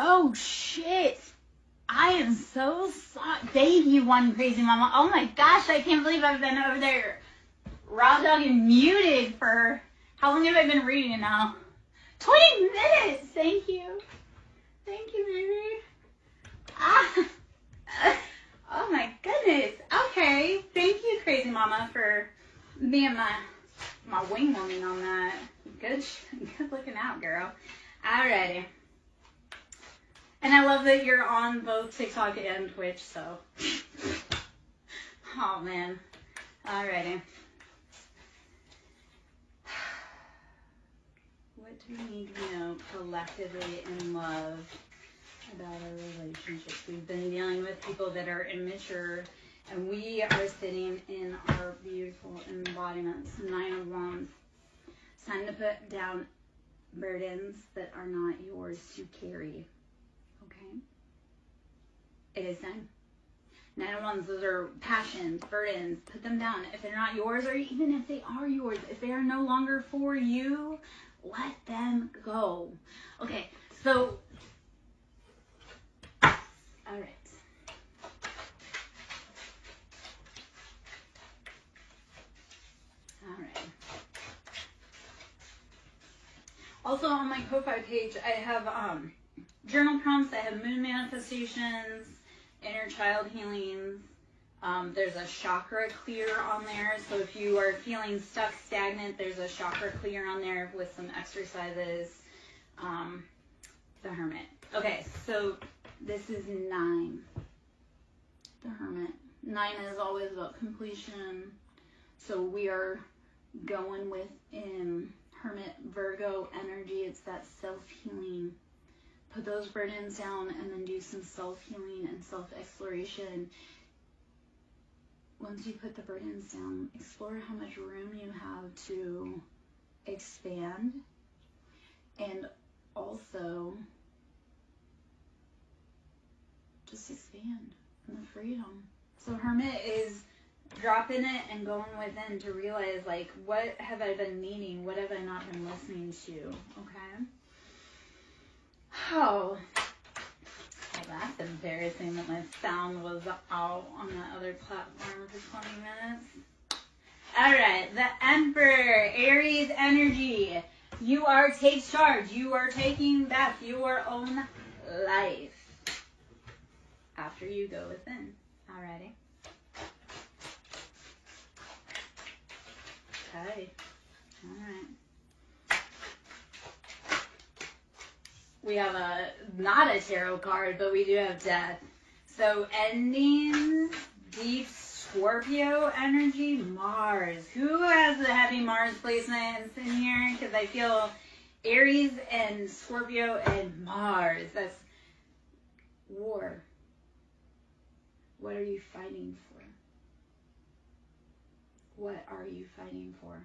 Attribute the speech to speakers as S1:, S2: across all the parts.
S1: Oh, shit. I am so sorry. Thank you, one crazy mama. Oh my gosh, I can't believe I've been over there raw dog and muted for, how long have I been reading it now? 20 minutes. Thank you. Thank you, baby. Ah. Oh my goodness. Okay. Thank you, crazy mama, for being my wing woman on that. Good looking out, girl. Alrighty. And I love that you're on both TikTok and Twitch, so. Oh, man. Alrighty. What do we need to know collectively in love about our relationships? We've been dealing with people that are immature, and we are sitting in our beautiful embodiments. 9 of Wands. It's time to put down burdens that are not yours to carry. Okay? It is time. 9 of Wands, those are passions, burdens. Put them down. If they're not yours, or even if they are yours, if they are no longer for you, let them go. Okay, so, all right. All right. Also on my Ko-Fi page, I have journal prompts. I have moon manifestations, inner child healings. There's a chakra clear on there. So if you are feeling stuck, stagnant, there's a chakra clear on there with some exercises. The Hermit. Okay, so this is 9. The Hermit. 9 is always about completion. So we are going with Hermit Virgo energy. It's that self-healing. Put those burdens down and then do some self-healing and self-exploration. Once you put the burdens down, explore how much room you have to expand, and also just expand in the freedom. So Hermit is dropping it and going within to realize, like, what have I been needing? What have I not been listening to? Okay? Oh, that's embarrassing that my sound was out on that other platform for 20 minutes. All right, the Emperor, Aries energy. You are take charge. You are taking back your own life after you go within. Alrighty. Okay. All right. We have not a tarot card, but we do have death. So endings, deep Scorpio energy, Mars. Who has the heavy Mars placements in here? Because I feel Aries and Scorpio and Mars. That's war. What are you fighting for? What are you fighting for?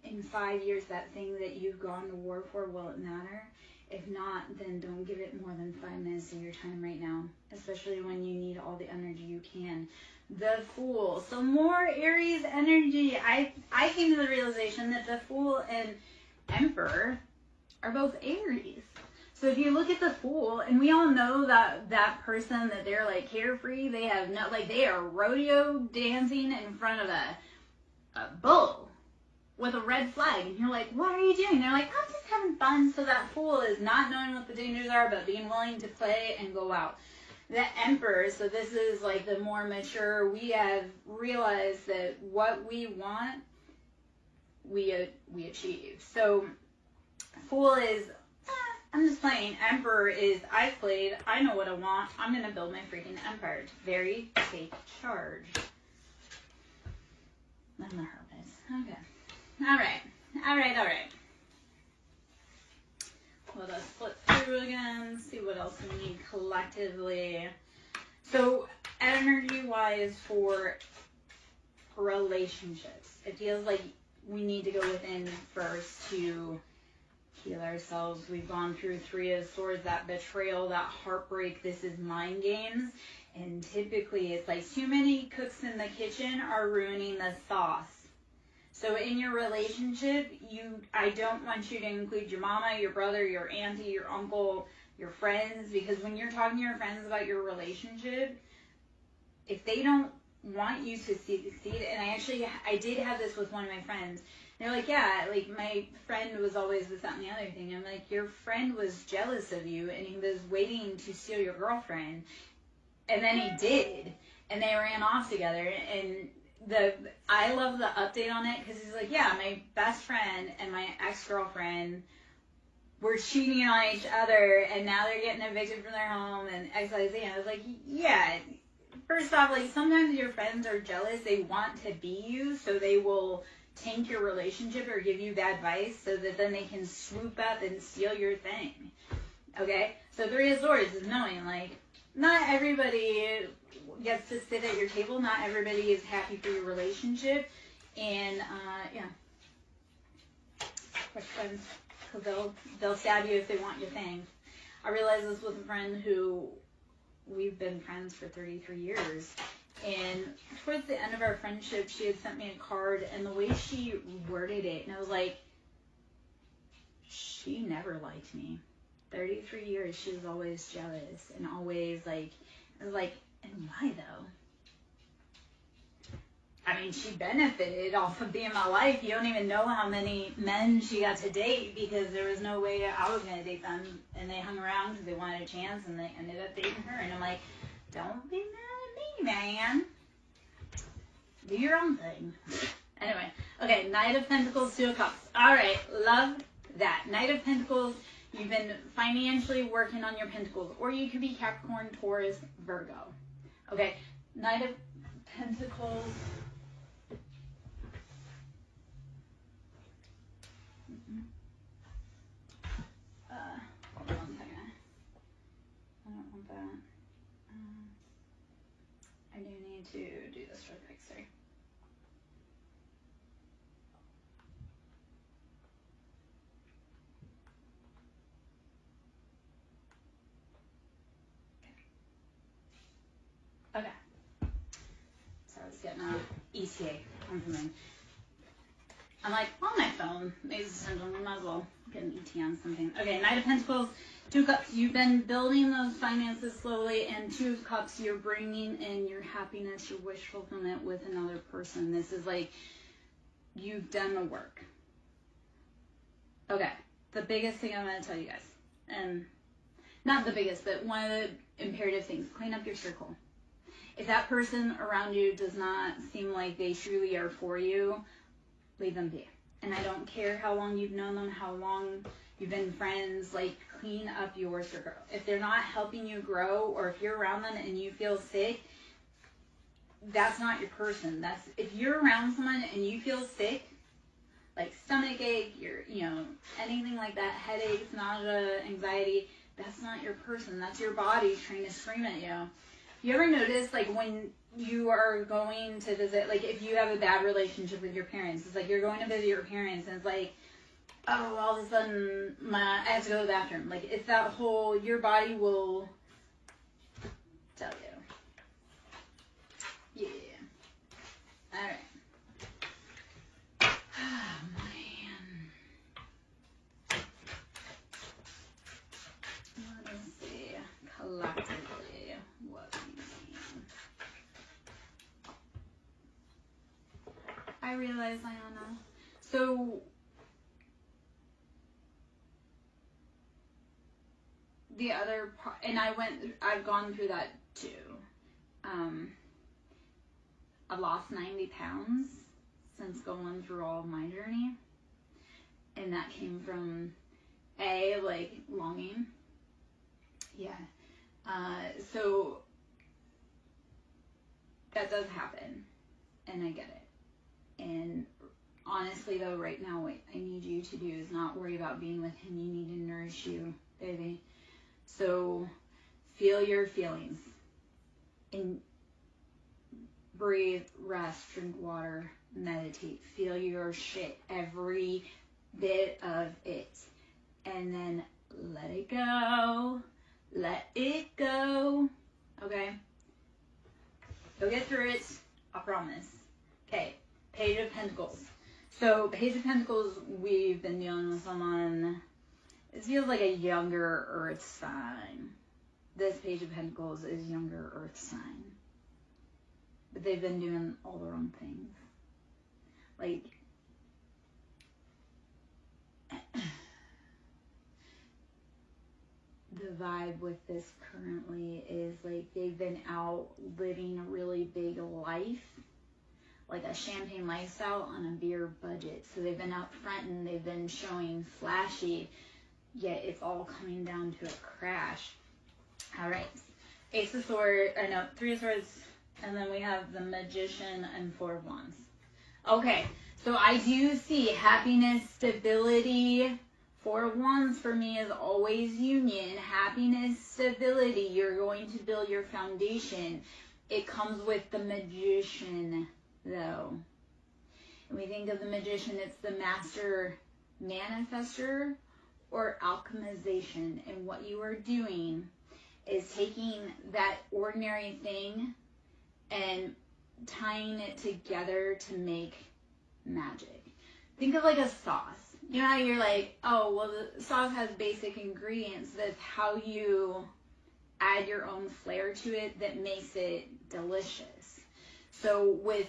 S1: In 5 years, that thing that you've gone to war for, will it matter? If not, then don't give it more than 5 minutes of your time right now, especially when you need all the energy you can. The Fool. So more Aries energy. I came to the realization that the Fool and Emperor are both Aries. So if you look at the Fool, and we all know that person that they're like carefree, they have no, like they are rodeo dancing in front of a bull with a red flag, and you're like, what are you doing? They're like, I'm just having fun. So that Fool is not knowing what the dangers are, but being willing to play and go out. The Emperor, so this is like the more mature, we have realized that what we want, we achieve. So Fool is, I'm just playing. Emperor is, I've played, I know what I want, I'm going to build my freaking empire. Very take charge. Then the Hermit. Okay. All right. Let us flip through again, see what else we need collectively. So, energy-wise for relationships, it feels like we need to go within first to heal ourselves. We've gone through 3 of Swords, that betrayal, that heartbreak. This is mind games. And typically, it's like too many cooks in the kitchen are ruining the sauce. So in your relationship, I don't want you to include your mama, your brother, your auntie, your uncle, your friends, because when you're talking to your friends about your relationship, if they don't want you to succeed, and I did have this with one of my friends. They're like, yeah, like my friend was always this, that, and the other thing. I'm like, your friend was jealous of you, and he was waiting to steal your girlfriend, and then he did, and they ran off together. And I love the update on it, because he's like, yeah, my best friend and my ex-girlfriend were cheating on each other, and now they're getting evicted from their home, and XYZ. And I was like, yeah. First off, like, sometimes your friends are jealous. They want to be you, so they will tank your relationship or give you bad advice so that then they can swoop up and steal your thing. Okay? So Three of Swords is knowing, like, not everybody gets to sit at your table. Not everybody is happy for your relationship. And, yeah. Quick friends, because they'll stab you if they want your thing. I realized this with a friend who... we've been friends for 33 years, and towards the end of our friendship, she had sent me a card, and the way she worded it, and I was like, she never liked me. 33 years, she was always jealous, and always, like, I was like, and why, though? I mean, she benefited off of being in my life. You don't even know how many men she got to date, because there was no way I was going to date them. And they hung around because they wanted a chance, and they ended up dating her. And I'm like, don't be mad at me, man. Do your own thing. Anyway, okay, Knight of Pentacles, Two of Cups. All right, love that. Knight of Pentacles, you've been financially working on your Pentacles. Or you could be Capricorn, Taurus, Virgo. Okay, Knight of Pentacles... hold on 1 second. I don't want that. I do need to do this real quick, sorry. Okay. So I was getting an ETA on something. I'm like, on my phone, ladies and gentlemen, might as well get an ETA on something. Okay, Knight of Pentacles, Two Cups. You've been building those finances slowly, and Two of Cups, you're bringing in your happiness, your wish fulfillment with another person. This is like, you've done the work. Okay, the biggest thing I'm going to tell you guys, and not the biggest, but one of the imperative things, clean up your circle. If that person around you does not seem like they truly are for you, leave them be. And I don't care how long you've known them, how long you've been friends, like, clean up your circle. If they're not helping you grow, or if you're around them and you feel sick, that's not your person. If you're around someone and you feel sick, like stomach ache, anything like that, headaches, nausea, anxiety, that's not your person. That's your body trying to scream at you. You ever notice, like, when you are going to visit, like, if you have a bad relationship with your parents, it's like you're going to visit your parents, and it's like, oh, all of a sudden, I have to go to the bathroom. Like, it's that whole, your body will tell you. Yeah. All right. Oh, man. Let us see. Collectively, what we mean. I realize, Iona. So, the other part, and I've gone through that too. I've lost 90 pounds since going through all of my journey. And that came from, like, longing. Yeah. So, that does happen. And I get it. And honestly, though, right now, what I need you to do is not worry about being with him. You need to nourish you, baby. So, feel your feelings. And breathe, rest, drink water, meditate. Feel your shit, every bit of it. And then let it go. Let it go. Okay? You'll get through it. I promise. Okay. Page of Pentacles. So, Page of Pentacles, we've been dealing with someone It feels like a younger earth sign. This Page of Pentacles is younger earth sign. But they've been doing all the wrong things. Like, the vibe with this currently is like they've been out living a really big life, like a champagne lifestyle on a beer budget. So they've been out front and they've been showing flashy, yet it's all coming down to a crash. All right, Ace of Swords, or no, Three of Swords, and then we have the Magician and Four of Wands. Okay, so I do see happiness, stability. Four of Wands for me is always union, happiness, stability. You're going to build your foundation. It comes with the Magician, though. When we think of the Magician, it's the master manifester or alchemization. And what you are doing is taking that ordinary thing and tying it together to make magic. Think of like a sauce. You know how you're like, oh, well, the sauce has basic ingredients. That's how you add your own flair to it that makes it delicious. So with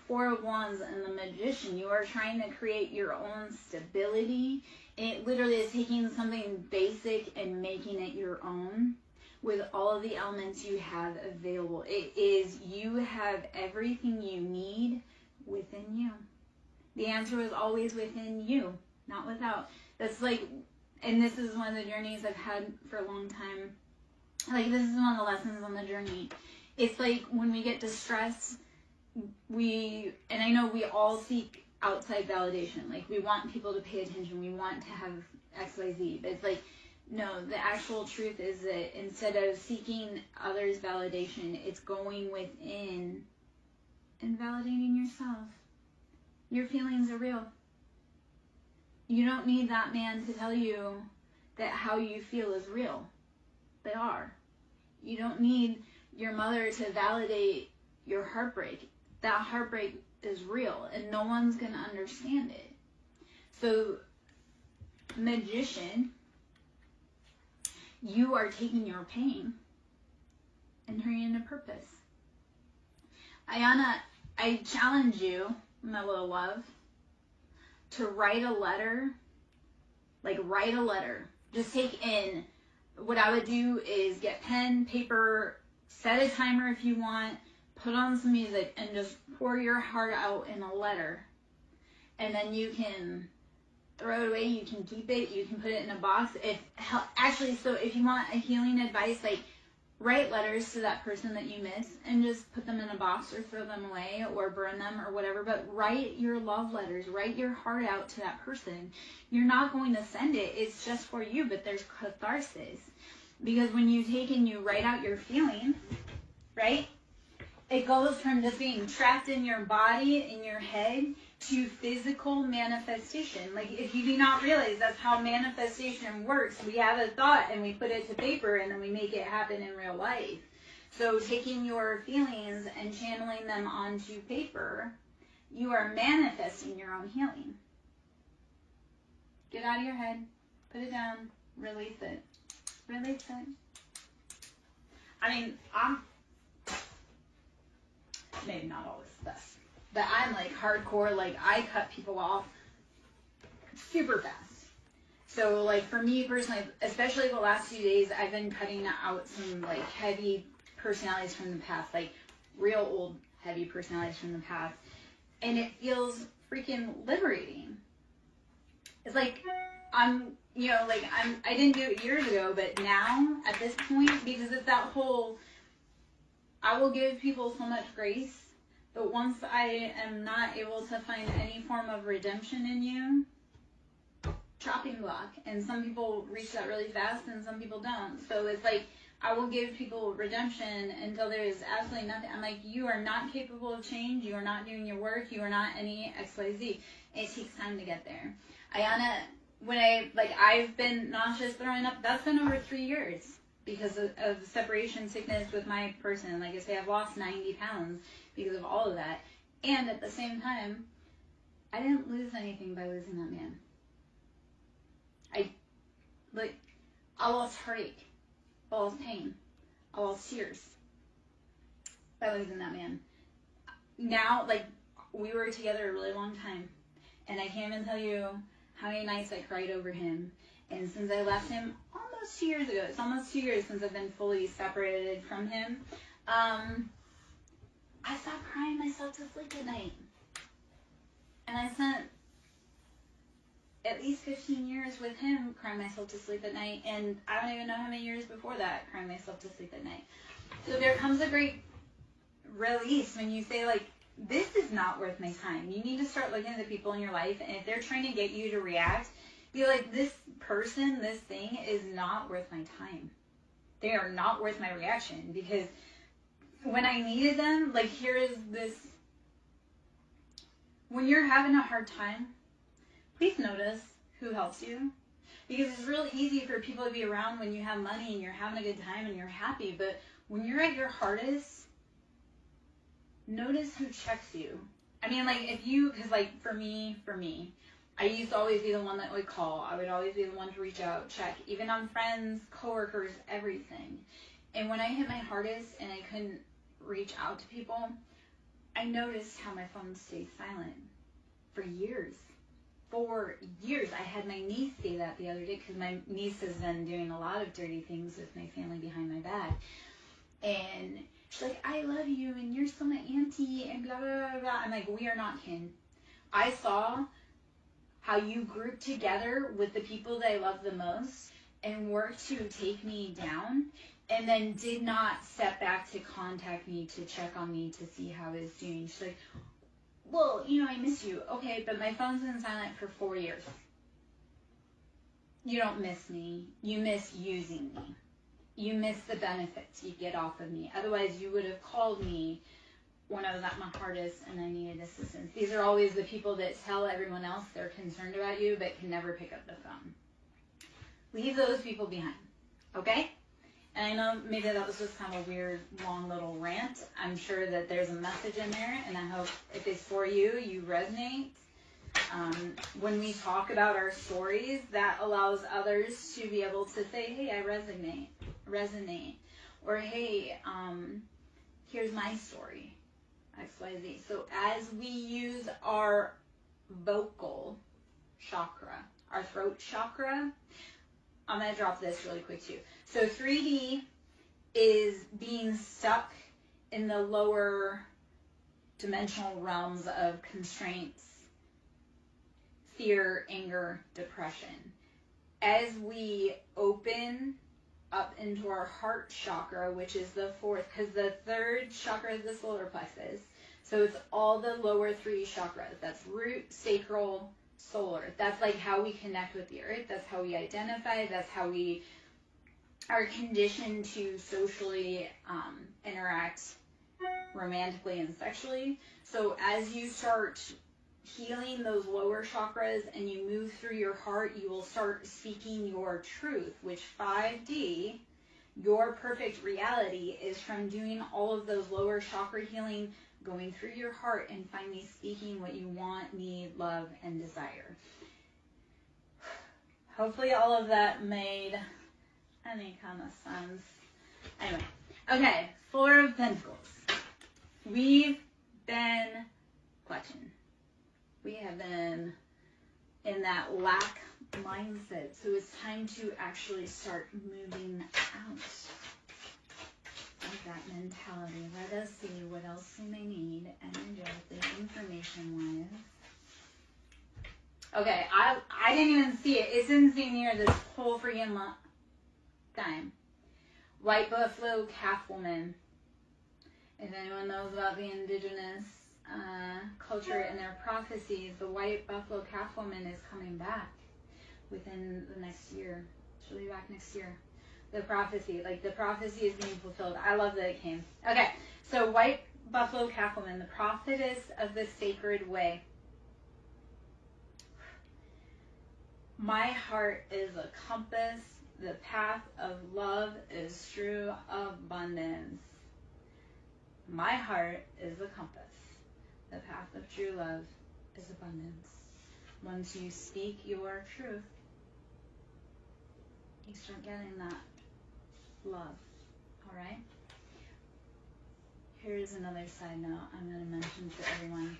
S1: Four of Wands and the Magician, you are trying to create your own stability. And it literally is taking something basic and making it your own with all of the elements you have available. It is, you have everything you need within you. The answer is always within you, not without. That's like, and this is one of the journeys I've had for a long time. Like, this is one of the lessons on the journey. It's like when we get distressed, and I know we all seek outside validation. Like, we want people to pay attention. We want to have X, Y, Z. But it's like, no, the actual truth is that instead of seeking others' validation, it's going within and validating yourself. Your feelings are real. You don't need that man to tell you that how you feel is real. They are. You don't need your mother to validate your heartbreak. That heartbreak is real, and no one's going to understand it. So, Magician, you are taking your pain and turning it into purpose. Ayana, I challenge you, my little love, to write a letter. Like, write a letter. Just take in. What I would do is get pen, paper, set a timer if you want, put on some music, and just pour your heart out in a letter. And then you can throw it away, you can keep it, you can put it in a box. So if you want a healing advice, like, write letters to that person that you miss and just put them in a box or throw them away or burn them or whatever. But write your love letters. Write your heart out to that person. You're not going to send it. It's just for you, but there's catharsis. Because when you take and you write out your feelings, right, it goes from just being trapped in your body, in your head, to physical manifestation. Like, if you do not realize that's how manifestation works, we have a thought and we put it to paper and then we make it happen in real life. So taking your feelings and channeling them onto paper, you are manifesting your own healing. Get out of your head, put it down, release it. Release it. I mean, I'm maybe not always the best, but I'm like hardcore. Like, I cut people off super fast. So like for me personally, especially the last few days, I've been cutting out some like heavy personalities from the past, like real old heavy personalities from the past, and it feels freaking liberating. It's like I didn't do it years ago, but now at this point, because it's that whole, I will give people so much grace, but once I am not able to find any form of redemption in you, chopping block. And some people reach that really fast and some people don't. So it's like, I will give people redemption until there is absolutely nothing. I'm like, you are not capable of change. You are not doing your work. You are not any XYZ. It takes time to get there. Ayana, I've been nauseous, throwing up, that's been over 3 years because of separation sickness with my person. Like I say, I've lost 90 pounds because of all of that. And at the same time, I didn't lose anything by losing that man. Like, I lost heartache. I lost pain. I lost tears by losing that man. Now, like, we were together a really long time, and I can't even tell you how many nights I cried over him. And since I left him almost 2 years ago, it's almost 2 years since I've been fully separated from him, I stopped crying myself to sleep at night. And I spent at least 15 years with him crying myself to sleep at night, and I don't even know how many years before that crying myself to sleep at night. So there comes a great release when you say, like, this is not worth my time. You need to start looking at the people in your life, and if they're trying to get you to react, be like, this person, this thing is not worth my time. They are not worth my reaction, because when I needed them, like, here is this. When you're having a hard time, please notice who helps you. Because it's real easy for people to be around when you have money and you're having a good time and you're happy. But when you're at your hardest, notice who checks you. I mean, like, if you, because, like, for me, I used to always be the one that would call. I would always be the one to reach out, check, even on friends, coworkers, everything. And when I hit my hardest and I couldn't reach out to people, I noticed how my phone stayed silent for years. For years. I had my niece say that the other day, because my niece has been doing a lot of dirty things with my family behind my back. And she's like, I love you, and you're still my auntie, and blah, blah, blah, blah. I'm like, we are not kin. I saw how you grouped together with the people that I love the most and worked to take me down, and then did not step back to contact me, to check on me, to see how I was doing. She's like, well, you know, I miss you. Okay, but my phone's been silent for 4 years. You don't miss me. You miss using me. You miss the benefits you get off of me. Otherwise, you would have called me when I was at my hardest and I needed assistance. These are always the people that tell everyone else they're concerned about you but can never pick up the phone. Leave those people behind, okay? And I know maybe that was just kind of a weird, long little rant. I'm sure that there's a message in there, and I hope if it's for you, you resonate. When we talk about our stories, that allows others to be able to say, hey, I resonate. Or, hey, here's my story, XYZ. So as we use our vocal chakra, our throat chakra, I'm going to drop this really quick too. So 3D is being stuck in the lower dimensional realms of constraints, fear, anger, depression. As we open up into our heart chakra, which is the fourth, because the third chakra is the solar plexus. So it's all the lower three chakras. That's root, sacral, solar. That's like how we connect with the earth. That's how we identify. That's how we are conditioned to socially interact romantically and sexually. So as you start healing those lower chakras and you move through your heart, you will start speaking your truth, which 5D, your perfect reality, is from doing all of those lower chakra healing, going through your heart, and finally speaking what you want, need, love, and desire. Hopefully all of that made any kind of sense. Anyway, okay, Four of Pentacles. We've been clutching. We have been in that lack mindset, so it's time to actually start moving out of that mentality. Let us see what else we may need energetically, information-wise. Okay, I didn't even see it. It's in sitting here this whole freaking time. White buffalo calf woman. If anyone knows about the indigenous culture and their prophecies, the white buffalo calf woman is coming back within the next year. She'll be back next year. The prophecy is being fulfilled. I love that it came. Okay, so white buffalo calf woman, the prophetess of the sacred way. My heart is a compass. The path of love is true abundance. My heart is a compass. The path of true love is abundance. Once you speak your truth, you start getting that love. All right? Here's another side note I'm going to mention to everyone.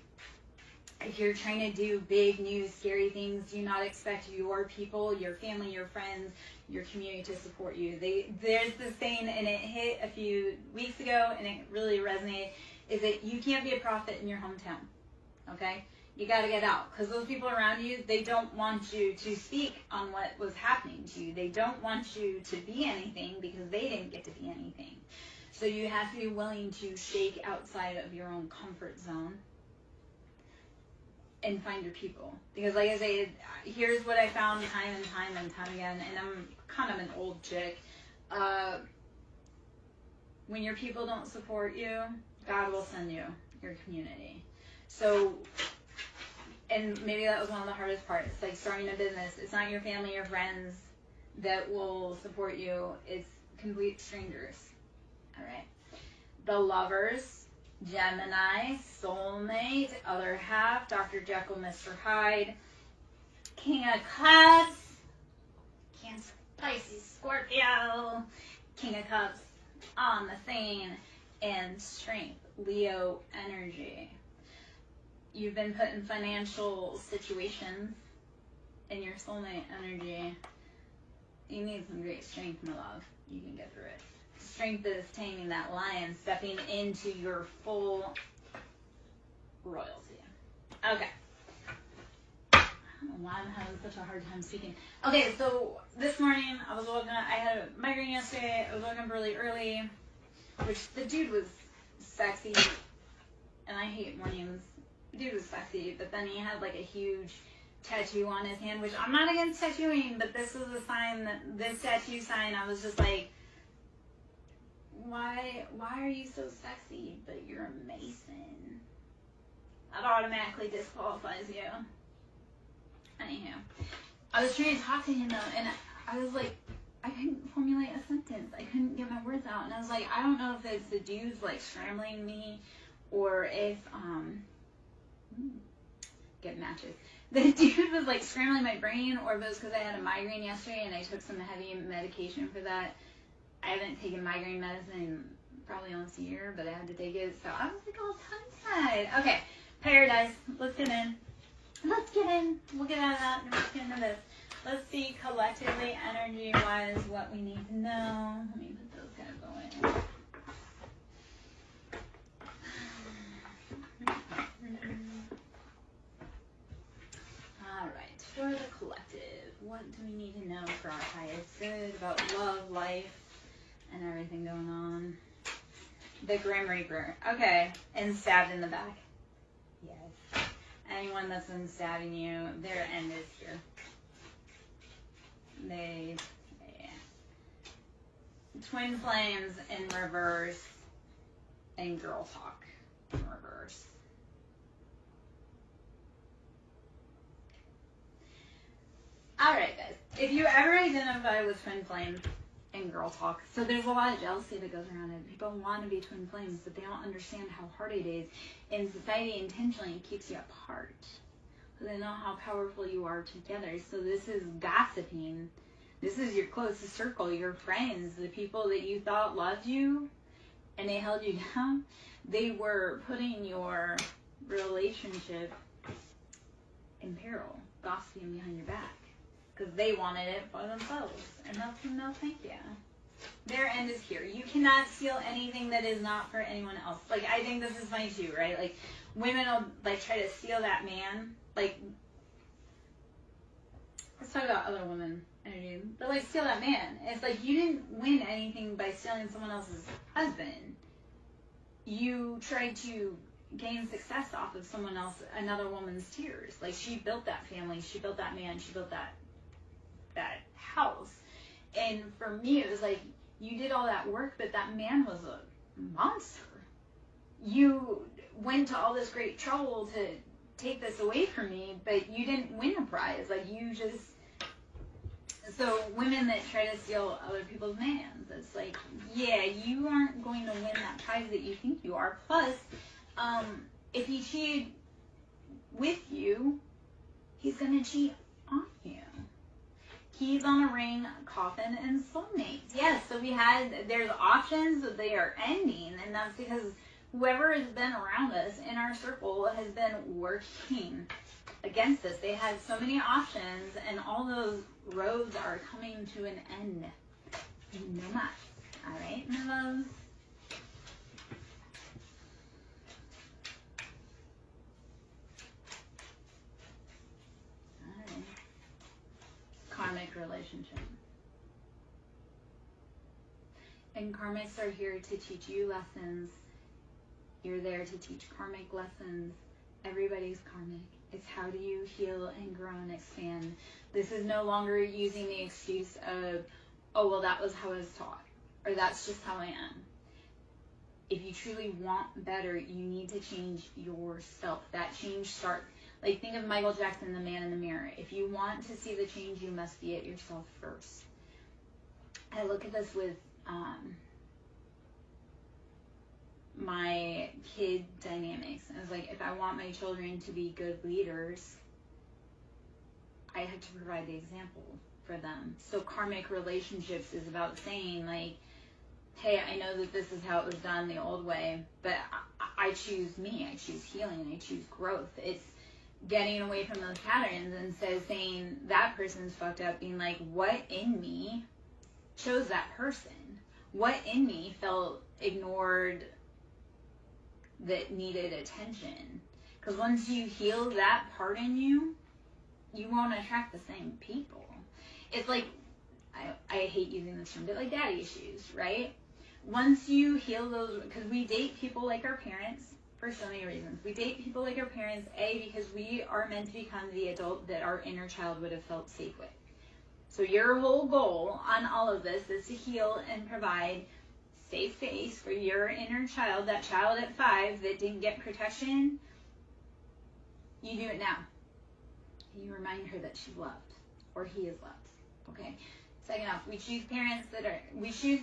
S1: If you're trying to do big, new, scary things, do not expect your people, your family, your friends, your community to support you. There's this saying, and it hit a few weeks ago, and it really resonated, is that you can't be a prophet in your hometown, okay? You got to get out, because those people around you, they don't want you to speak on what was happening to you. They don't want you to be anything because they didn't get to be anything. So you have to be willing to shake outside of your own comfort zone and find your people. Because like I say, here's what I found time and time again, and I'm kind of an old chick. When your people don't support you, God will send you your community. So, and maybe that was one of the hardest parts, like starting a business. It's not your family or friends that will support you. It's complete strangers. All right. The lovers, Gemini, soulmate, other half, Dr. Jekyll, Mr. Hyde, King of Cups, Cancer, Pisces, Scorpio, King of Cups on the scene, and Strength, Leo energy. You've been put in financial situations in your soulmate energy. You need some great strength, my love. You can get through it. Strength is taming that lion, stepping into your full royalty. Okay. I don't know why I'm having such a hard time speaking. Okay, so this morning I was woken up. I had a migraine yesterday. I was woken up really early, which the dude was sexy, and I hate mornings. The dude was sexy, but then he had like a huge tattoo on his hand, which I'm not against tattooing, but this was a sign that this tattoo sign, I was just like, why are you so sexy, but you're a Mason? That automatically disqualifies you. Anyhow, I was trying to talk to him though, and I was like, I couldn't formulate a sentence. I couldn't get my words out, and I was like, I don't know if it's the dudes like scrambling me, or if get matches. The dude was like scrambling my brain, or if it was because I had a migraine yesterday and I took some heavy medication for that. I haven't taken migraine medicine in probably almost a year, but I had to take it, so I was like all tongue-tied. Okay, Paradise, let's get in. Let's get in. We'll get out of that and let's get into this. Let's see collectively, energy-wise, what we need to know. Let me put those guys away. Alright, for the collective, what do we need to know for our highest good about love, life, and everything going on? The Grim Reaper. Okay, and stabbed in the back. Yes. Anyone that's been stabbing you, their end is here. Twin flames in reverse, and girl talk in reverse. Alright guys, if you ever identify with twin flames and girl talk, so there's a lot of jealousy that goes around it. People want to be twin flames, but they don't understand how hard it is. And society intentionally keeps you apart. So they know how powerful you are together. So this is gossiping. This is your closest circle, your friends, the people that you thought loved you and they held you down. They were putting your relationship in peril, gossiping behind your back. Because they wanted it for themselves. And that's a no thank you. Their end is here. You cannot steal anything that is not for anyone else. Like, I think this is funny too, right? Like, women will, like, try to steal that man. Like, let's talk about other women energy. But, like, steal that man. It's like, you didn't win anything by stealing someone else's husband. You tried to gain success off of someone else, another woman's tears. Like, she built that family. She built that man. She built that house. And for me, it was like, you did all that work, but that man was a monster. You went to all this great trouble to take this away from me, but you didn't win a prize. Like, you just... So women that try to steal other people's mans, it's like, yeah, you aren't going to win that prize that you think you are. Plus, if he cheated with you, he's going to cheat on you. keys on a ring, coffin, and soulmates. Yes, so there's options, but they are ending, and that's because whoever has been around us in our circle has been working against us. They had so many options, and all those roads are coming to an end. No más. All right, my loves. All right. Karmic relationship. And karmics are here to teach you lessons. You're there to teach karmic lessons. Everybody's karmic. It's how do you heal and grow and expand. This is no longer using the excuse of, oh, well, that was how I was taught, or that's just how I am. If you truly want better, you need to change yourself. That change starts, like, think of Michael Jackson, the man in the mirror. If you want to see the change, you must be it yourself first. I look at this with my kid dynamics. I was like, if I want my children to be good leaders, I have to provide the example for them. So karmic relationships is about saying, like, hey, I know that this is how it was done the old way, but I choose me. I choose healing. I choose growth. It's getting away from those patterns and saying that person's fucked up, being like, what in me chose that person? What in me felt ignored that needed attention? Because once you heal that part in you, you won't attract the same people. It's like, I hate using this term, but like daddy issues, right? Once you heal those, because we date people like our parents for so many reasons. We date people like our parents, because we are meant to become the adult that our inner child would have felt safe with. So your whole goal on all of this is to heal and provide safe space for your inner child, that child at 5 that didn't get protection. You do it now. You remind her that she's loved, or he is loved. Okay. Second off, we choose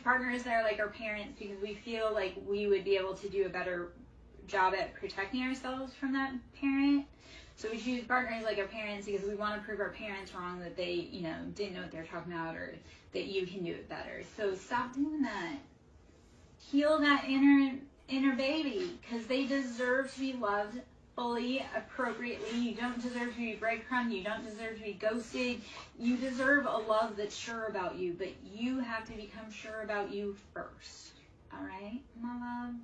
S1: partners that are like our parents because we feel like we would be able to do a better job at protecting ourselves from that parent. So we choose partners like our parents because we want to prove our parents wrong, that they, didn't know what they're talking about, or that you can do it better. So stop doing that. Heal that inner baby, because they deserve to be loved fully, appropriately. You don't deserve to be breadcrumbed. You don't deserve to be ghosted. You deserve a love that's sure about you, but you have to become sure about you first. All right, my love?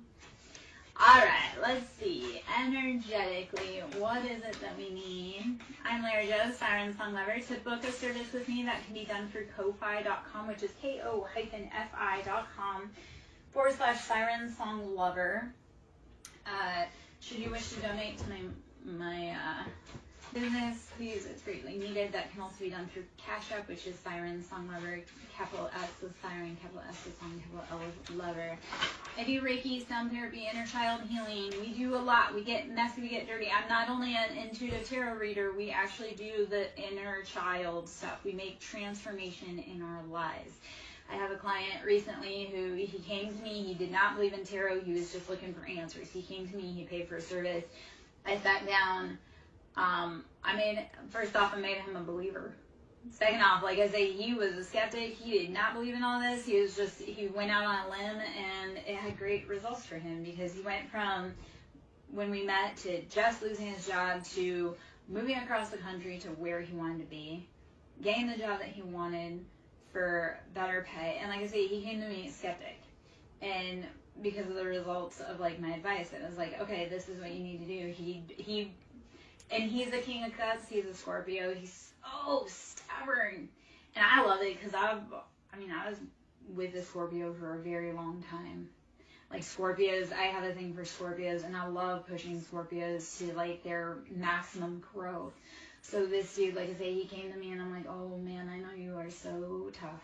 S1: All right, let's see. Energetically, what is it that we need? I'm Lara Jo, SirenSong Lover. To book a service with me, that can be done through ko-fi.com, which is ko-fi.com/SirenSong Lover. Should you wish to donate to my business, please, it's greatly needed. That can also be done through Cash App, which is SirenSong Lover, capital S with Siren, capital S with Song, capital L with Lover. I do Reiki, sound therapy, inner child healing. We do a lot. We get messy, we get dirty. I'm not only an intuitive tarot reader, we actually do the inner child stuff. We make transformation in our lives. I have a client recently who, he came to me, he did not believe in tarot, he was just looking for answers. He came to me, he paid for a service. I sat down, first off, I made him a believer. Second off, like I say, he was a skeptic, he did not believe in all this, he went out on a limb, and it had great results for him, because he went from, when we met, to just losing his job, to moving across the country to where he wanted to be, getting the job that he wanted, for better pay. And like I say, he came to me skeptic, and because of the results of like my advice, it was like, okay, this is what you need to do. He's a king of cups. He's a Scorpio. He's so stubborn, and I love it because I was with a Scorpio for a very long time. Like Scorpios, I have a thing for Scorpios, and I love pushing Scorpios to like their maximum growth. So this dude, like I say, he came to me, and I'm like, oh man, I know you are so tough.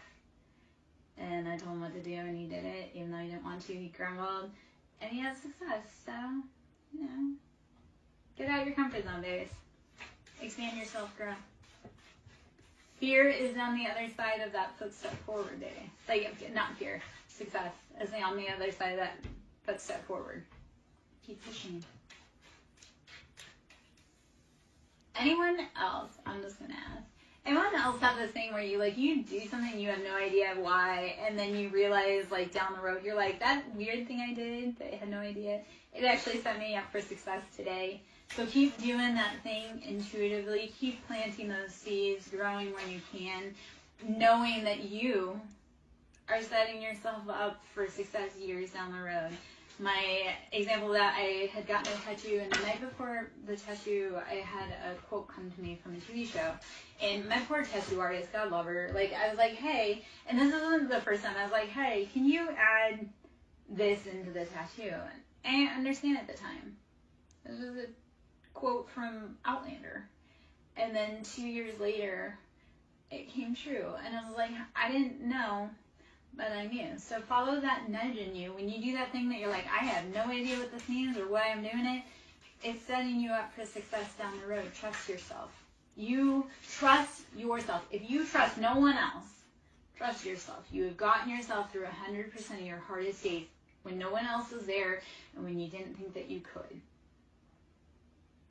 S1: And I told him what to do, and he did it, even though he didn't want to. He grumbled, and he had success. So, get out of your comfort zone, babes. Expand yourself, girl. Fear is on the other side of that footstep forward, baby. Like, not fear, success is on the other side of that footstep forward. Keep pushing. Anyone else, I'm just going to ask, Anyone else have this thing where you do something, you have no idea why, and then you realize, like, down the road, you're like, that weird thing I did that I had no idea, it actually set me up for success today. So keep doing that thing intuitively. Keep planting those seeds, growing when you can, knowing that you are setting yourself up for success years down the road. My example of that, I had gotten a tattoo, and the night before the tattoo, I had a quote come to me from a TV show. And my poor tattoo artist, God love her, like, I was like, hey, and this isn't the first time, I was like, hey, can you add this into the tattoo? And I didn't understand at the time. This was a quote from Outlander. And then 2 years later, it came true. And I was like, I didn't know, but I knew. So follow that nudge in you. When you do that thing that you're like, I have no idea what this means or why I'm doing it, it's setting you up for success down the road. Trust yourself. You trust yourself. If you trust no one else, trust yourself. You have gotten yourself through 100% of your hardest days when no one else was there and when you didn't think that you could.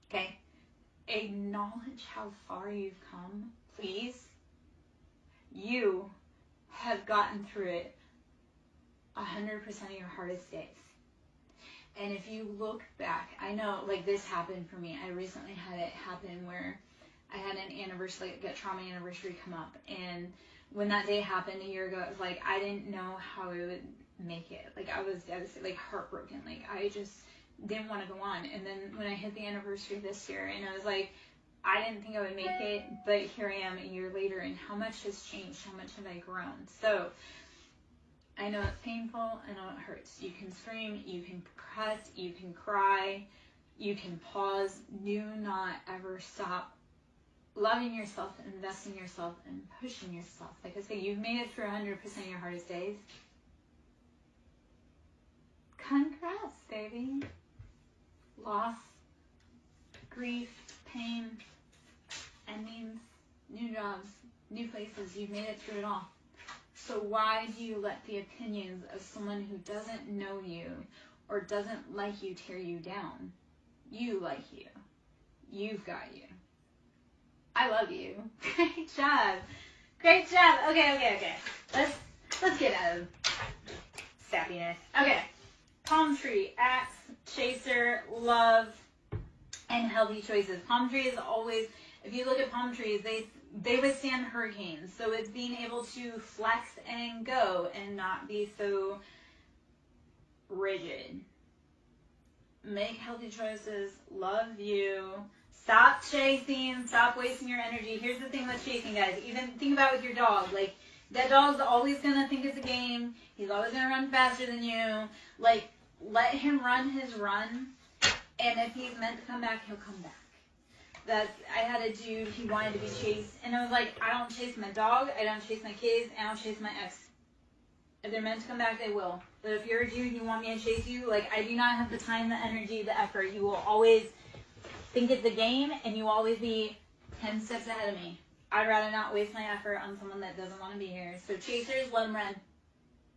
S1: Okay? Acknowledge how far you've come, please. You have gotten through it 100% of your hardest days. And if you look back, I know, like, this happened for me. I recently had it happen where I had an anniversary, like a trauma anniversary come up. And when that day happened a year ago, it was like, I didn't know how I would make it. Like, I was devastated, like, heartbroken. Like, I just didn't want to go on. And then when I hit the anniversary this year, and I was like, I didn't think I would make it, but here I am a year later, and how much has changed? How much have I grown? So I know it's painful. I know it hurts. You can scream. You can cuss. You can cry. You can pause. Do not ever stop loving yourself, investing in yourself, and pushing yourself. Like I say, you've made it through 100% of your hardest days. Congrats, baby. Loss, grief, pain, endings, new jobs, new places. You've made it through it all. So why do you let the opinions of someone who doesn't know you or doesn't like you tear you down? You like you. You've got you. I love you. Great job. Great job. Okay. Let's get out of sappiness. Okay. Palm tree, axe, chaser, love, and healthy choices. Palm trees always, if you look at palm trees, they withstand hurricanes. So it's being able to flex and go and not be so rigid. Make healthy choices. Love you. Stop chasing. Stop wasting your energy. Here's the thing with chasing, guys. Even think about it with your dog. Like, that dog's always going to think it's a game. He's always going to run faster than you. Like, let him run his run. And if he's meant to come back, he'll come back. I had a dude, he wanted to be chased. And I was like, I don't chase my dog. I don't chase my kids. I don't chase my ex. If they're meant to come back, they will. But if you're a dude and you want me to chase you, like, I do not have the time, the energy, the effort. You will always think it's a game, and you will always be 10 steps ahead of me. I'd rather not waste my effort on someone that doesn't want to be here. So chasers, let them run.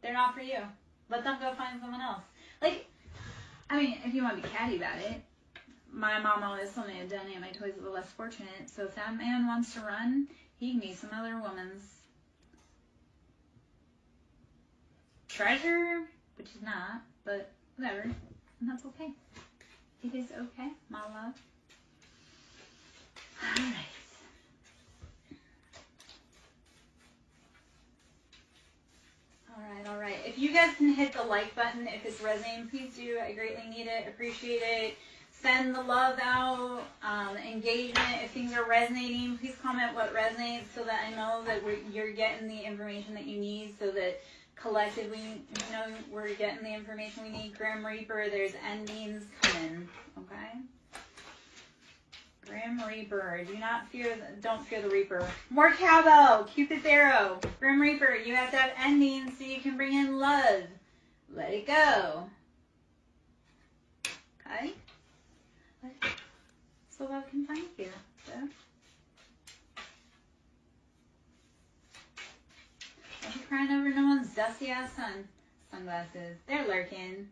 S1: They're not for you. Let them go find someone else. Like, I mean, if you want to be catty about it, my mom always told me to donate my toys to the less fortunate. So if that man wants to run, he can be some other woman's treasure, which is not, but whatever. And that's okay. It is okay, my love. All right. If you guys can hit the like button if it's resonating, please do. I greatly need it, appreciate it. Send the love out, engagement. If things are resonating, please comment what resonates so that I know that you're getting the information that you need, so that collectively, you know, we're getting the information we need. Grim Reaper, there's endings coming, okay? Grim Reaper, don't fear the Reaper. More cowbell, Cupid's arrow. Grim Reaper, you have to have endings so you can bring in love. Let it go. Okay? So love can find you. So. Don't be crying over no one's dusty ass sunglasses. They're lurking.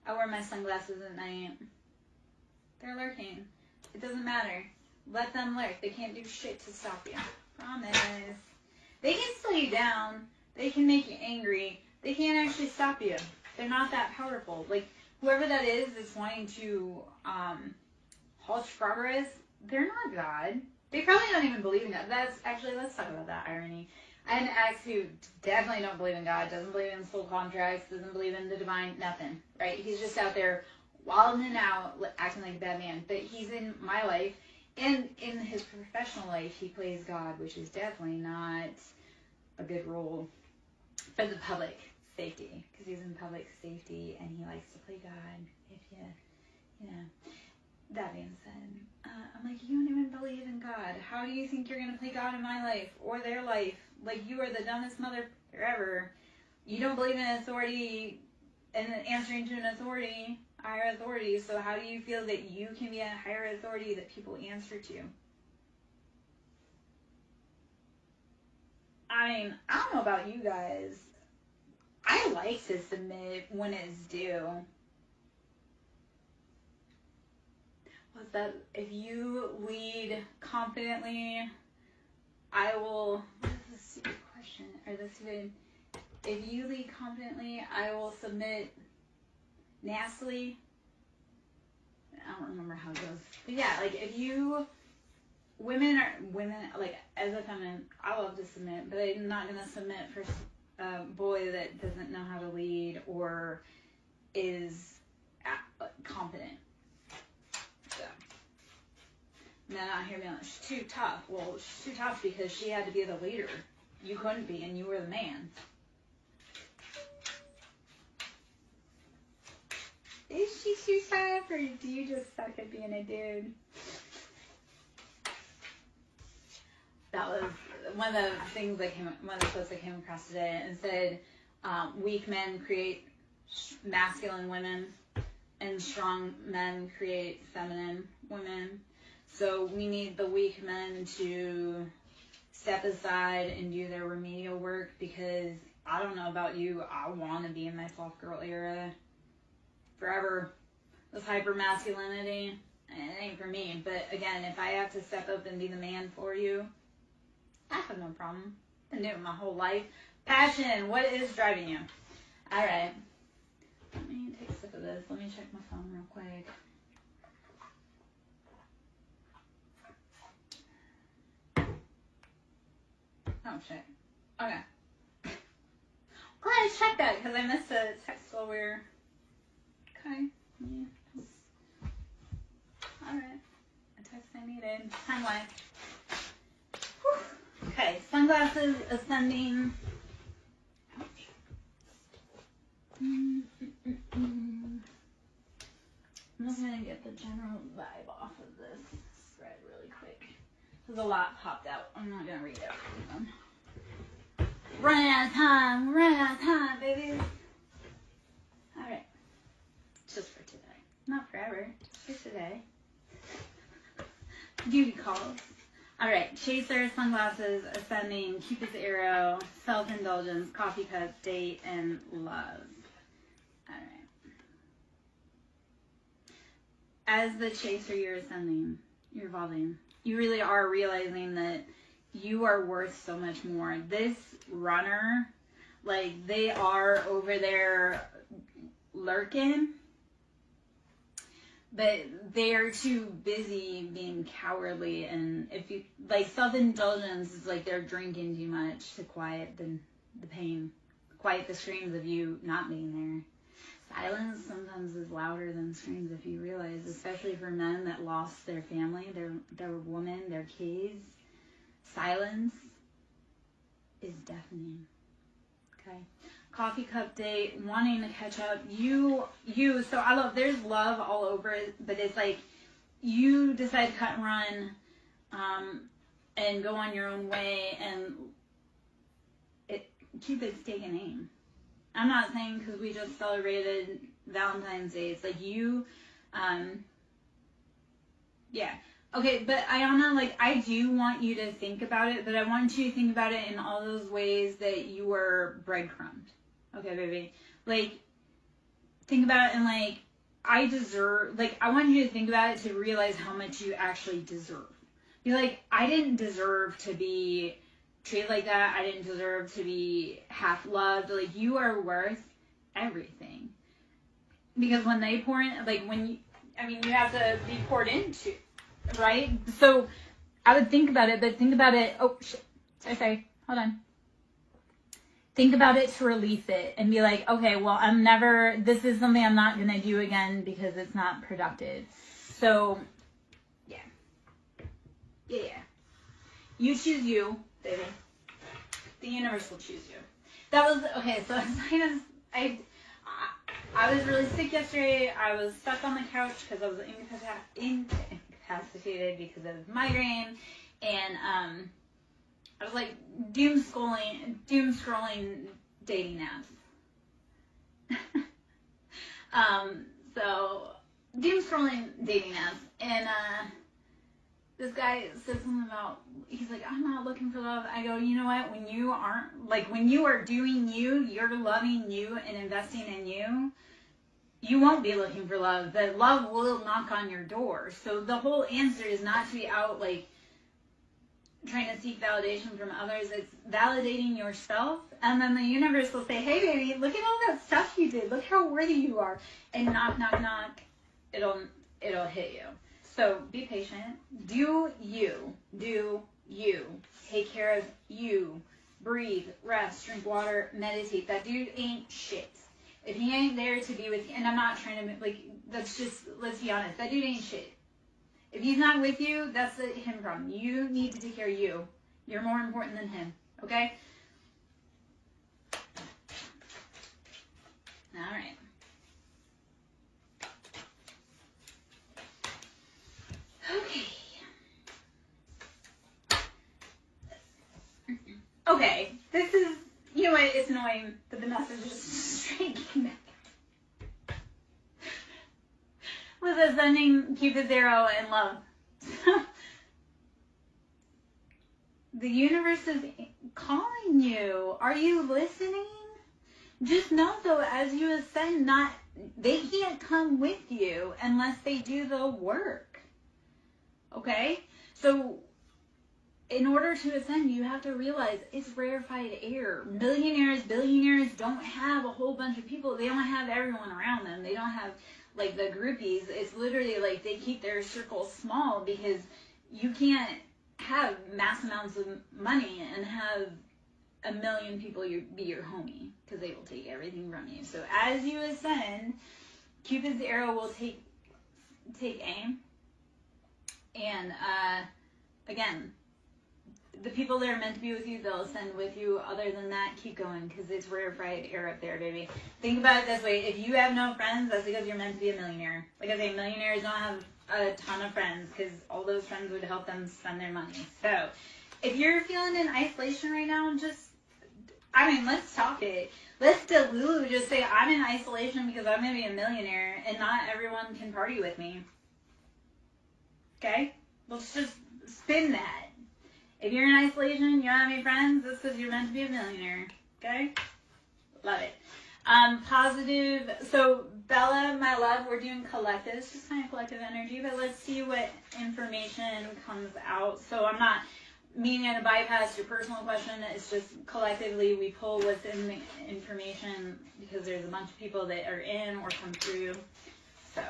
S1: I wear my sunglasses at night. They're lurking. It doesn't matter. Let them lurk. They can't do shit to stop you. Promise. They can slow you down. They can make you angry. They can't actually stop you. They're not that powerful. Like, whoever that is that's wanting to halt progress, they're not God. They probably don't even believe in God. Let's talk about that irony. I had an ex who definitely don't believe in God, doesn't believe in soul contracts, doesn't believe in the divine, nothing, right? He's just out there wilding out, acting like a bad man. But he's in my life, and in his professional life, he plays God, which is definitely not a good role for the public safety, because he's in public safety, and he likes to play God, if you know. That being said, I'm like, you don't even believe in God. How do you think you're going to play God in my life or their life? Like, you are the dumbest mother ever. You don't believe in authority and answering to an authority, higher authority. So how do you feel that you can be a higher authority that people answer to? I mean, I don't know about you guys. I like to submit when it's due. What's that? If you lead confidently, I will. What is this stupid question? Or this stupid? If you lead confidently, I will submit nastily. I don't remember how it goes. But yeah, like if you. Women, like as a feminine, I love to submit, but I'm not going to submit for a boy that doesn't know how to lead or is confident. And then out here being like, she's too tough. Well, she's too tough because she had to be the leader. You couldn't be, and you were the man. Is she too tough, or do you just suck at being a dude? That was one of the things one of the posts I came across today, and said, weak men create masculine women, and strong men create feminine women. So we need the weak men to step aside and do their remedial work, because I don't know about you, I want to be in my soft girl era forever. This hyper masculinity, it ain't for me. But again, if I have to step up and be the man for you, I have no problem. I've been doing it my whole life. Passion, what is driving you? All right. Let me take a sip of this. Let me check my phone real quick. Oh, shit. Okay. Glad I checked that, because I missed a text while we were... Okay. Yeah. Alright. A text I needed. Timeline. Okay. Sunglasses ascending. Ouch. I'm just going to get the general vibe off of this spread really quick. There's a lot popped out. I'm not going to read everything. Running out of time, baby. Alright. Just for today. Not forever. Just for today. Duty calls. Alright. Chaser, sunglasses, ascending, Cupid's arrow, self-indulgence, coffee cup, date, and love. Alright. As the chaser, you're ascending. You're evolving. You really are realizing that you are worth so much more. This runner, like, they are over there lurking, but they're too busy being cowardly. And if you, like, self-indulgence is like they're drinking too much to quiet the pain, quiet the screams of you not being there. Silence sometimes is louder than screams, if you realize, especially for men that lost their family, their woman, their kids. Silence is deafening. Okay. Coffee cup date, wanting to catch up. So I love, there's love all over it, but it's like you decide to cut and run and go on your own way, and Cupid's taking aim. I'm not saying because we just celebrated Valentine's Day. It's like you, yeah. Okay, but Ayana, like, I do want you to think about it, but I want you to think about it in all those ways that you were breadcrumbed. Okay, baby? Like, think about it and, like, I want you to think about it to realize how much you actually deserve. Be like, I didn't deserve to be treated like that. I didn't deserve to be half loved. Like, you are worth everything. Because when they pour in, like, you have to be poured into, right? So I would think about it, but think about it. Oh, shit. Sorry. Hold on. Think about it to release it and be like, okay, well, this is something I'm not going to do again because it's not productive. So, yeah. Yeah. You choose you, baby. The universe will choose you. That was, okay, so I was really sick yesterday. I was stuck on the couch because I was incapacitated because of migraine. And, I was like doom scrolling dating apps. So doom scrolling dating apps, and this guy said something about, he's like, I'm not looking for love. I go, you know what? When you are doing you, you're loving you and investing in you, you won't be looking for love. The love will knock on your door. So the whole answer is not to be out like trying to seek validation from others. It's validating yourself, and then the universe will say, hey baby, look at all that stuff you did, look how worthy you are, and knock, it'll hit you. So be patient, do you, take care of you, breathe, rest, drink water, meditate. That dude ain't shit. If he ain't there to be with you, and I'm not trying to, like, that's just, let's be honest, that dude ain't shit. If he's not with you, that's a him problem. You need to take care of you. You're more important than him, okay? All right. Okay, this is, you know what, it's annoying that the message is straight back. With ascending Cupid's arrow and love. The universe is calling you. Are you listening? Just know though, as you ascend, they can't come with you unless they do the work. Okay? So in order to ascend, you have to realize it's rarefied air. Billionaires don't have a whole bunch of people. They don't have everyone around them. They don't have like the groupies. It's literally like they keep their circle small because you can't have mass amounts of money and have 1 million people be your homie, because they will take everything from you. So as you ascend, Cupid's arrow will take aim, and again, the people that are meant to be with you, they'll ascend with you. Other than that, keep going, because it's rarefied air up there, baby. Think about it this way. If you have no friends, that's because you're meant to be a millionaire. Like I say, millionaires don't have a ton of friends, because all those friends would help them spend their money. So if you're feeling in isolation right now, let's talk it. Let's Delulu just say, I'm in isolation because I'm going to be a millionaire and not everyone can party with me. Okay? Let's just spin that. If you're in isolation, you don't have any friends, that's because you're meant to be a millionaire. Okay? Love it. Positive. So, Bella, my love, we're doing collectives, just kind of collective energy, but let's see what information comes out. So, I'm not meaning to bypass your personal question. It's just collectively we pull what's in the information because there's a bunch of people that are in or come through. So,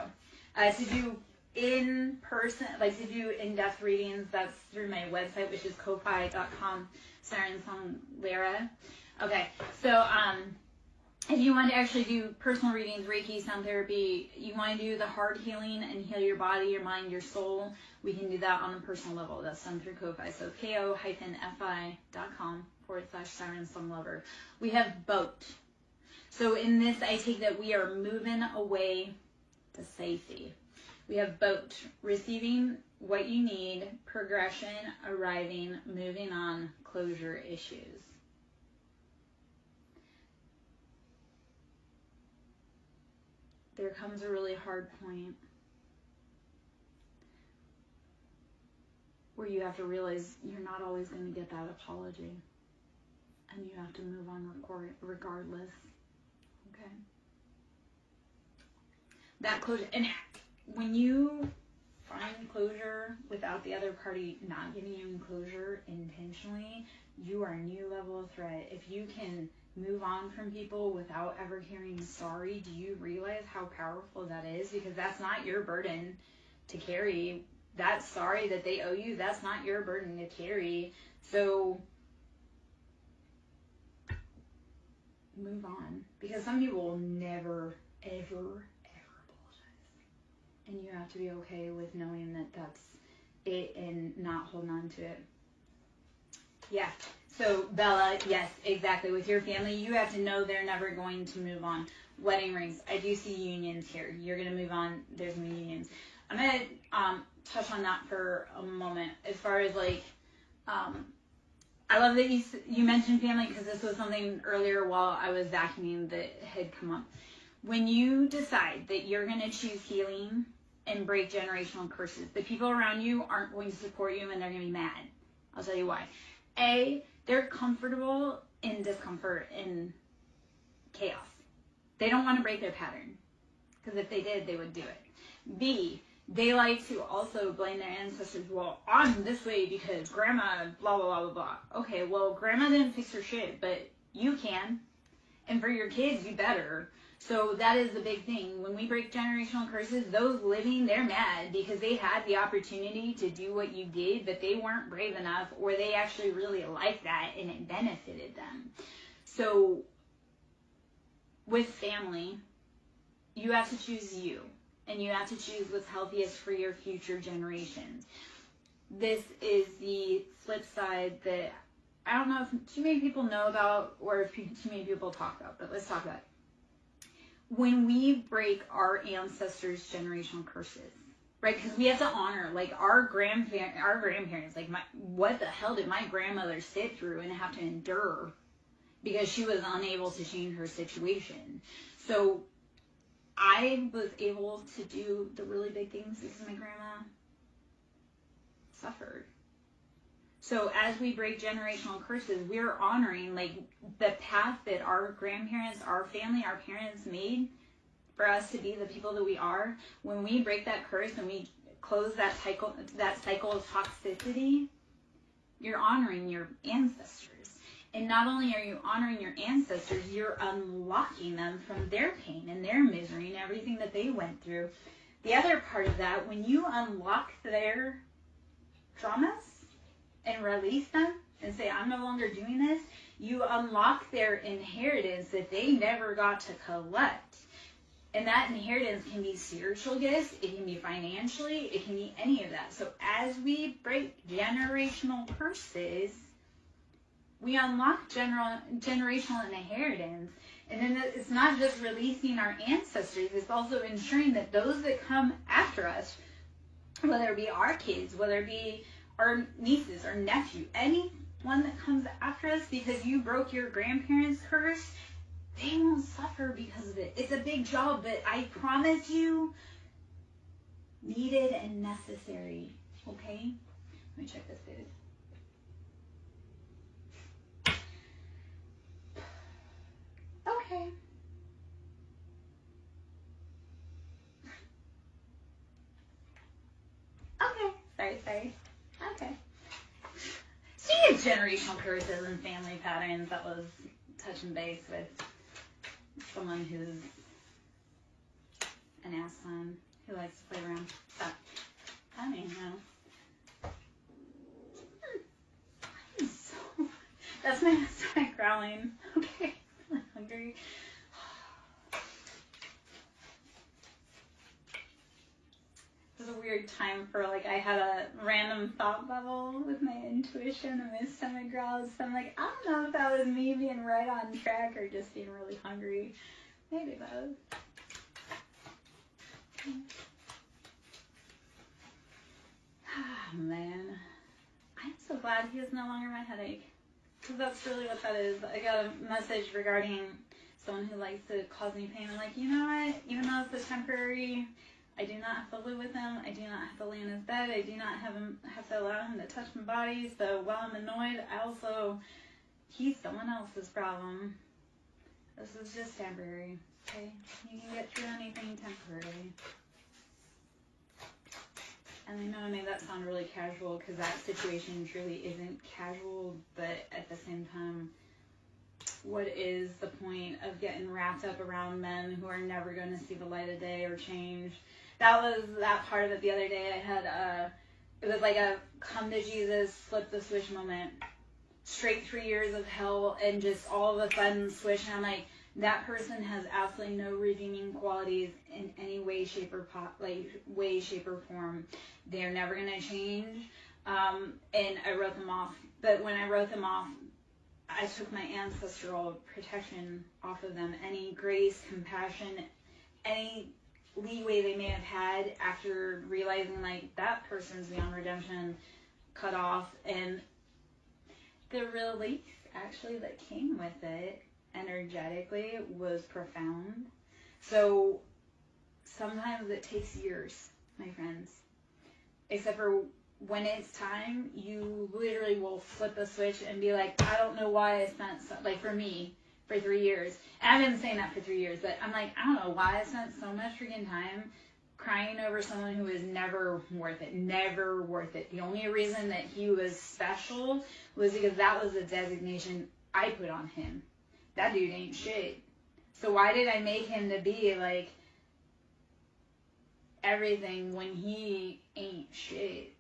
S1: to do in person, like to do in-depth readings, that's through my website, which is ko-fi.com, SirenSong Lara. Okay, so if you want to actually do personal readings, Reiki, sound therapy, you want to do the heart healing and heal your body, your mind, your soul, we can do that on a personal level. That's done through Ko-Fi. So ko-fi.com/SirenSong Lover. We have boat. So in this, I take that we are moving away to safety. We have boat, receiving what you need, progression, arriving, moving on, closure issues. There comes a really hard point where you have to realize you're not always going to get that apology, and you have to move on regardless. Okay? That closure, and when you find closure without the other party not giving you closure intentionally, you are a new level of threat. If you can move on from people without ever hearing sorry, do you realize how powerful that is? Because that's not your burden to carry. That sorry that they owe you, that's not your burden to carry. So move on. Because some people will never, ever apologize. And you have to be okay with knowing that that's it and not holding on to it. Yeah. So, Bella, yes, exactly. With your family, you have to know they're never going to move on. Wedding rings. I do see unions here. You're going to move on. There's going to be unions. I'm going to touch on that for a moment. As far as, like, I love that you mentioned family, because this was something earlier while I was vacuuming that had come up. When you decide that you're going to choose healing and break generational curses, the people around you aren't going to support you and they're going to be mad. I'll tell you why. A, they're comfortable in discomfort and chaos. They don't want to break their pattern, because if they did, they would do it. B, they like to also blame their ancestors. Well, I'm this way because grandma blah, blah, blah, blah, blah. Okay, well, grandma didn't fix her shit, but you can. And for your kids, you better. So that is the big thing. When we break generational curses, those living, they're mad because they had the opportunity to do what you did, but they weren't brave enough, or they actually really liked that and it benefited them. So with family, you have to choose you, and you have to choose what's healthiest for your future generations. This is the flip side that I don't know if too many people know about, or if too many people talk about, but let's talk about it. When we break our ancestors' generational curses, right? Because we have to honor, like, our grandparents. Like, what the hell did my grandmother sit through and have to endure because she was unable to change her situation? So I was able to do the really big things because my grandma suffered. So as we break generational curses, we're honoring, like, the path that our grandparents, our family, our parents made for us to be the people that we are. When we break that curse and we close that cycle of toxicity, you're honoring your ancestors. And not only are you honoring your ancestors, you're unlocking them from their pain and their misery and everything that they went through. The other part of that, when you unlock their traumas and release them and say, I'm no longer doing this, you unlock their inheritance that they never got to collect. And that inheritance can be spiritual gifts, it can be financially, it can be any of that. So as we break generational curses, we unlock generational inheritance. And then it's not just releasing our ancestors, it's also ensuring that those that come after us, whether it be our kids, whether it be our nieces or nephew, anyone that comes after us because you broke your grandparents' curse, they won't suffer because of it. It's a big job, but I promise you, needed and necessary. Okay? Let me check this, dude. Okay. Okay. Sorry. Okay. Speaking of generational curses and family patterns, that was touching base with someone who's an ass son who likes to play around. But I don't even know. That's my stomach growling. Okay, I'm hungry. It was a weird time for, like, I had a random thought bubble with my intuition and my stomach growls. So I'm like, I don't know if that was me being right on track or just being really hungry. Maybe both. Ah, man. I'm so glad he is no longer my headache. Because that's really what that is. I got a message regarding someone who likes to cause me pain. I'm like, you know what? Even though it's a temporary, I do not have to live with him. I do not have to lay in his bed. I do not have to allow him to touch my body. So while I'm annoyed, he's someone else's problem. This is just temporary. Okay? You can get through anything temporary. And I know I made that sound really casual because that situation truly isn't casual, but at the same time, what is the point of getting wrapped up around men who are never going to see the light of day or change? That was that part of it the other day. I had it was like a come to Jesus, flip the switch moment. Straight 3 years of hell and just all of a sudden switch. And I'm like, that person has absolutely no redeeming qualities in any way, shape, or form. They're never going to change. And I wrote them off. But when I wrote them off, I took my ancestral protection off of them. Any grace, compassion, any leeway they may have had after realizing like that person's beyond redemption, cut off. And the relief actually that came with it energetically was profound. So sometimes it takes years, my friends. Except for when it's time, you literally will flip a switch and be like, I don't know why I spent, like for me, for 3 years. And I've been saying that for 3 years, but I'm like, I don't know why I spent so much freaking time crying over someone who was never worth it. Never worth it. The only reason that he was special was because that was the designation I put on him. That dude ain't shit. So why did I make him to be like everything when he ain't shit?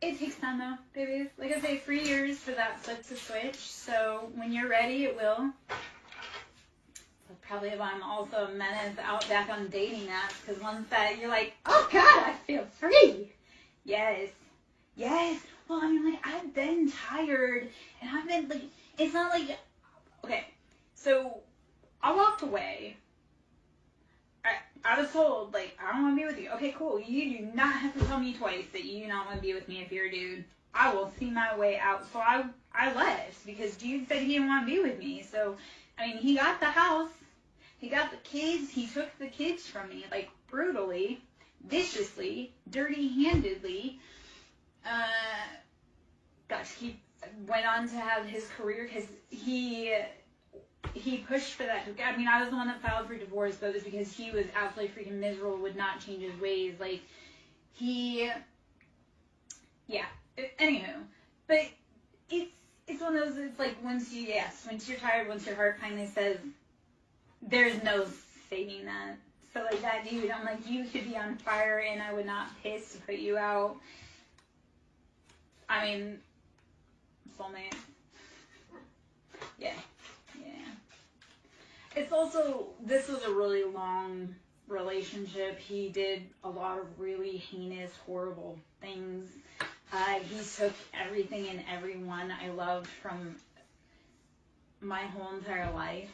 S1: It takes time though, babies. Like I say, 3 years for that flip to switch. So when you're ready, it will. Probably why I'm also a menace out back on dating apps, because once that you're like, oh God, I feel free. Yes. Well, I mean, like, I've been tired, and I've been, like, it's not like, okay, so I walked away. I was told, like, I don't want to be with you. Okay, cool. You do not have to tell me twice that you do not want to be with me if you're a dude. I will see my way out. So I left, because dude said he didn't want to be with me. So, I mean, he got the house. He got the kids. He took the kids from me, like, brutally, viciously, dirty-handedly. He went on to have his career because he pushed for that. I mean, I was the one that filed for divorce, but it was because he was absolutely freaking miserable, would not change his ways. Like, anywho. But it's one of those, it's like, once you're tired, once your heart finally says, there's no saving that. So, like, that dude, I'm like, you could be on fire and I would not piss to put you out. I mean, soulmate. Yeah. It's also, this was a really long relationship. He did a lot of really heinous, horrible things. He took everything and everyone I loved from my whole entire life.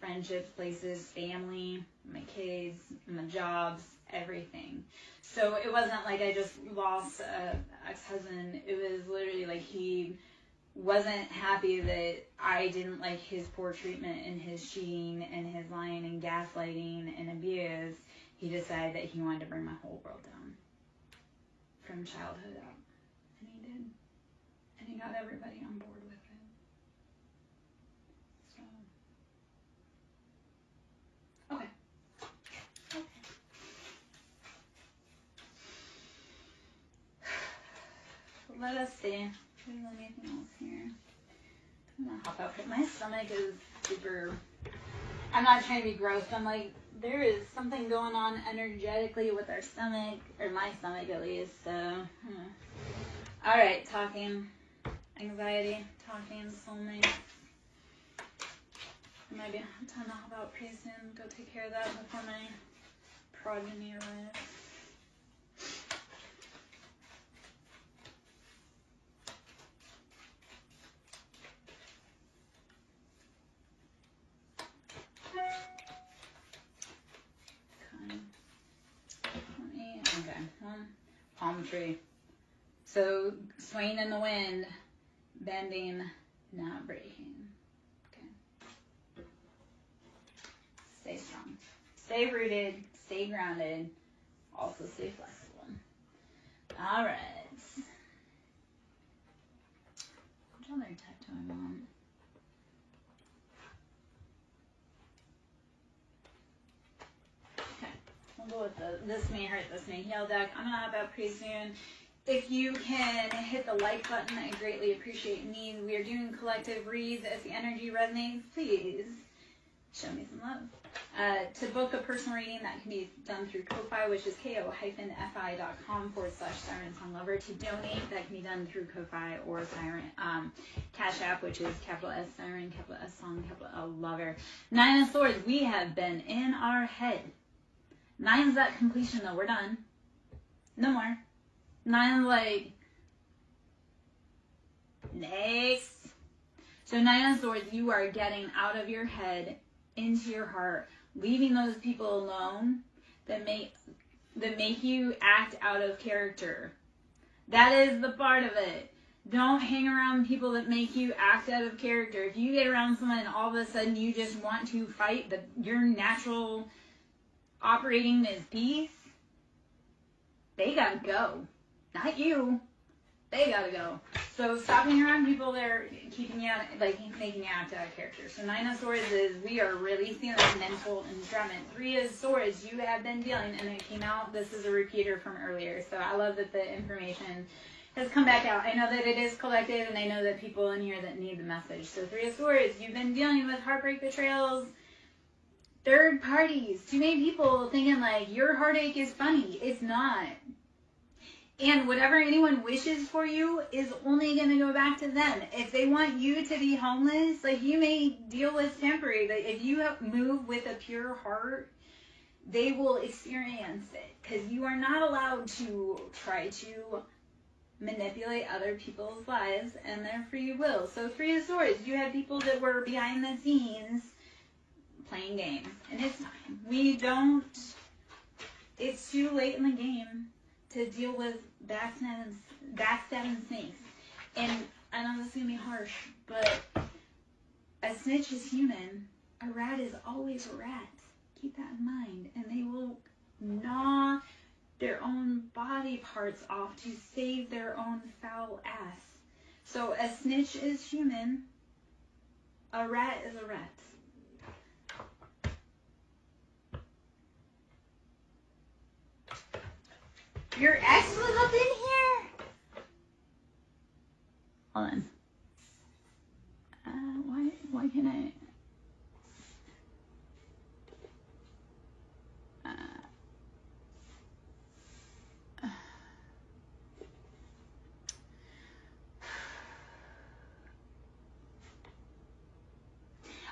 S1: Friendships, places, family, my kids, my jobs, everything. So it wasn't like I just lost an ex-husband. It was literally like he wasn't happy that I didn't like his poor treatment and his cheating and his lying and gaslighting and abuse. He decided that he wanted to bring my whole world down from childhood up. And he did. And he got everybody on board with it. So. Okay. Let us see. Is there anything else here? I'm gonna hop out. My stomach is super. I'm not trying to be gross. I'm like, there is something going on energetically with our stomach, or my stomach at least. So, all right, talking, anxiety, talking, soulmate. Maybe time to hop out pretty soon. Go take care of that before my progeny arrives. Palm tree. So swaying in the wind, bending, not breaking. Okay. Stay strong. Stay rooted. Stay grounded. Also stay flexible. All right. Which other type do I want? Okay. We'll careful with this may hurt, this may heal deck. I'm going to hop out pretty soon. If you can hit the like button, I greatly appreciate me. We are doing collective reads. If the energy resonates, please show me some love. To book a personal reading, that can be done through Ko-Fi, which is ko-fi.com/SirenSong Lover. To donate, that can be done through Ko-Fi or Siren Cash App, which is capital S Siren, capital S Song, capital L Lover. 9 of Swords, we have been in our head. 9's that completion, though. We're done. No more. 9's like, next. So 9 of Swords, you are getting out of your head into your heart, leaving those people alone that make you act out of character. That is the part of it. Don't hang around people that make you act out of character. If you get around someone and all of a sudden you just want to fight, your natural operating is peace, they gotta go. Not you. They gotta go. So stop hanging around people that are keeping you out, like making you act out of character. So 9 of Swords is we are releasing that mental entrapment. 3 of Swords, you have been dealing, and it came out. This is a repeater from earlier. So I love that the information has come back out. I know that it is collected, and I know that people in here that need the message. So 3 of Swords, you've been dealing with heartbreak, betrayals, third parties. Too many people thinking like your heartache is funny. It's not. And whatever anyone wishes for you is only going to go back to them. If they want you to be homeless, like you may deal with temporary, but if you move with a pure heart, they will experience it. Because you are not allowed to try to manipulate other people's lives and their free will. So 3 of Swords, you had people that were behind the scenes playing games. And it's time. It's too late in the game to deal with backstabbing snakes. And I know this is going to be harsh, but a snitch is human. A rat is always a rat. Keep that in mind. And they will gnaw their own body parts off to save their own foul ass. So a snitch is human. A rat is a rat. Your ex was up in here? Hold on. Why can't I?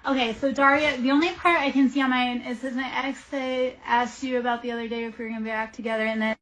S1: Okay, so Daria, the only part I can see on my end is that my ex asked you about the other day if we were going to be back together, and then